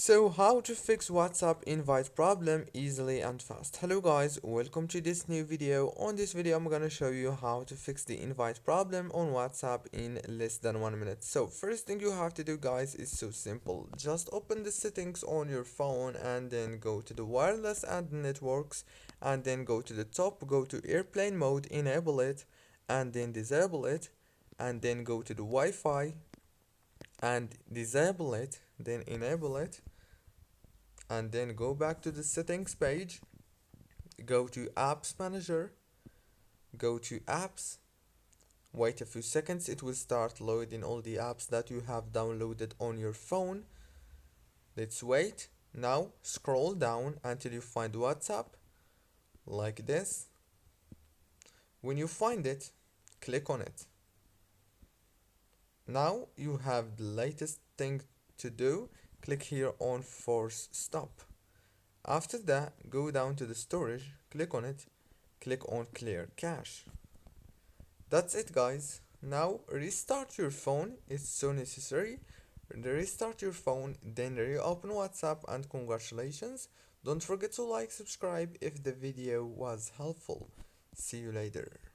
So how to fix WhatsApp invite problem easily and fast. Hello guys, welcome to this new video. On this video I'm gonna show you how to fix the invite problem on WhatsApp in less than 1 minute. So first thing you have to do guys is so simple. Just open the settings on your phone and then go to the wireless and networks and then go to the top, go to airplane mode, enable it and then disable it and then go to the Wi-Fi and disable it, then enable it and then go back to the settings page, go to apps manager, go to apps, wait a few seconds, it will start loading all the apps that you have downloaded on your phone. Let's wait. Now scroll down until you find WhatsApp like this. When you find it, click on it. Now you have the latest thing to do. Click here on force stop. After that, go down to the storage, click on it, click on clear cache. That's it guys. Now restart your phone, it's so necessary. Restart your phone, then reopen WhatsApp and congratulations. Don't forget to like, subscribe if the video was helpful. See you later.